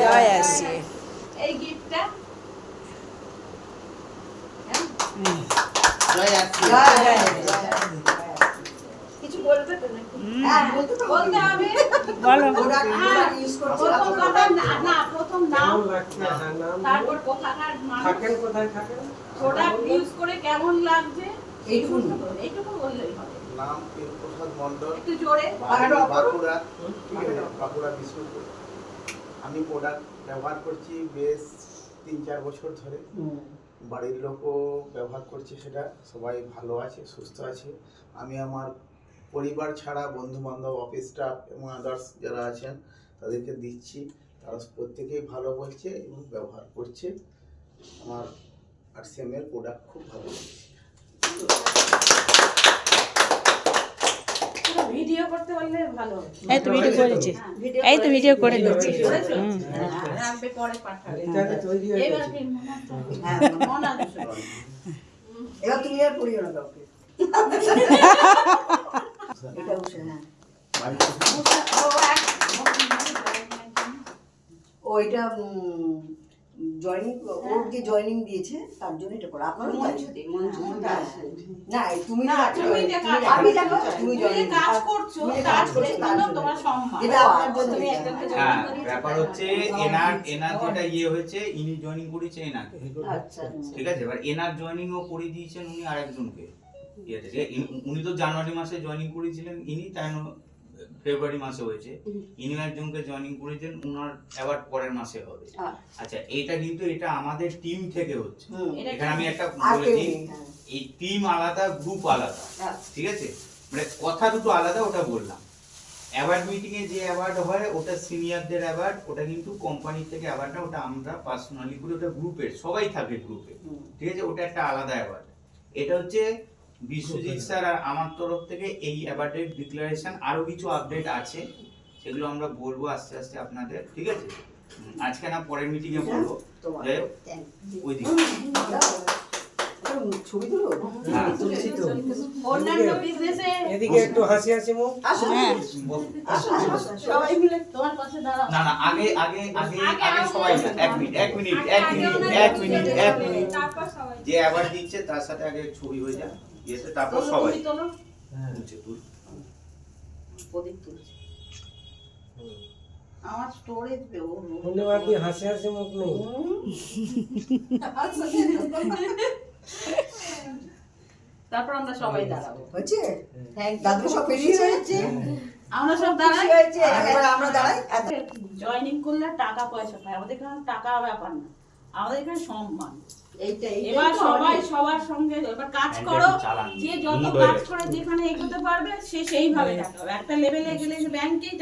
জয় আসছে। এই গিফটটা জয় আসছে। কিছু বলবে তো নাকি? হ্যাঁ বলতে হবে। বলো। প্রথম কথা না প্রথম নাম তারপর কোথাকার থাকেন কোথায় থাকেন প্রোডাক্ট ইউজ করে কেমন লাগছে এইটুকু বললেই হবে। নাম প্রসাদ মণ্ডল, একটু জোরে বাঁকুড়া, বাঁকুড়া বিষ্ণুপুর। আমি প্রোডাক্ট ব্যবহার করছি বেশ 3-4 বছর ধরে। বাড়ির লোকও ব্যবহার করছে, সেটা সবাই ভালো আছে, সুস্থ আছে। আমি আমার পরিবার ছাড়া বন্ধু বান্ধব, অফিস স্টাফ এবং আদার্স যারা আছেন তাদেরকে দিচ্ছি, তারা প্রত্যেকেই ভালো বলছে এবং ব্যবহার করছে। আমার RCM এর প্রোডাক্ট খুব ভালো লাগছে। ভিডিও করতে পারলে ভালো। এই তো ভিডিও করেছি, এই তো ভিডিও করে দিচ্ছি। রাখবে পরে পাঠাবে। এটা তৈরি হয়ে এবার গেছে। কি মনে আছে? এবার তুমি আর পড়িও না কাউকে। এটা উঠে না। ও এটা জয়েনিং, ওর যে জয়েনিং দিয়েছে তার জন্য এটা করা। আপনার না তুমি আমি জানো তুমি জয়েনিং কাজ করছো, কাজ করে তোমার সম্মান। এটা আপনার জন্য তুমি একজনকে হ্যাঁ, জয়েন করিয়ে ব্যাপার হচ্ছে এনার যেটা হয়েছে, ইনি জয়েনিং করেছে এনাকে, আচ্ছা ঠিক আছে। এবার এনার জয়েনিং ও করে দিয়েছেন উনি আরেকজনকে, ঠিক আছে। উনি তো জানুয়ারি মাসে জয়েনিং করেছিলেন ইনি, তাই ফেব্রুয়ারি মাসে হয়েছে। ইনি একজনকে জয়েনিং করেছেন, উনার অ্যাওয়ার্ড পরের মাসে হবে। আচ্ছা, এটা কিন্তু এটা আমাদের টিম থেকে হচ্ছে। এখানে আমি একটা বলেছি, এই টিম আলাদা, গ্রুপ আলাদা, ঠিক আছে। মানে কথা দুটো আলাদা, ওটা বললাম। অ্যাওয়ার্ড মিটিং এ যে অ্যাওয়ার্ড হয় ওটা সিনিয়রদের অ্যাওয়ার্ড, ওটা কিন্তু কোম্পানি থেকে অ্যাওয়ার্ড না, ওটা আমরা পার্সোনালি করে, ওটা গ্রুপের, সবাই থাকে গ্রুপে, ঠিক আছে। ওটা একটা আলাদা অ্যাওয়ার্ড। এটা হচ্ছে বিশ্বজিৎ স্যার আর আমার তরফ থেকে এই অ্যাওয়ার্ডের ডিক্লারেশন। আরো কিছু আপডেট আছে, সেগুলো আমরা বলবো আস্তে আস্তে আপনাদের, ঠিক আছে। আজকে না পরের মিটিং এ বলবো, যাই হোক ওই দিন ছবি তুলো। হ্যাঁ, অন্যান্য বিজনেসে এদিকে একটু হাসি হাসি মুখ। হ্যাঁ, সবাই মিলে তোমার পাশে দাঁড়াও। না না, আগে সবাই না, এক মিনিট যে অ্যাওয়ার্ড দিচ্ছে তার সাথে আগে ছবি হয়ে যায়, ইয়েতে তারপর সবাই তোলো তুলছে। প্রদীপ তুলছে। আমার স্টোরেজ ধন্যবাদ। কি হাসি হাসি মুখ নেই। তারপর আমরা সবাই দাঁড়াবো। হচ্ছে দাদু সব পেরিয়ে হয়েছে, আমরা সব দাঁড়াই। এবার আমরা দাঁড়াই। জয়েনিং করলে টাকা পয়সা পাই, আমাদের এখানে টাকা ব্যাপার না, আমাদের এখানে সম্মান। এবার সবাই সবার সঙ্গে এবার কাজ করো, যে যত কাজ করে যেখানে এগোতে পারবে সে সেইভাবে টাকা পাবে। একটা লেভেলে গেলে ব্যাংকেই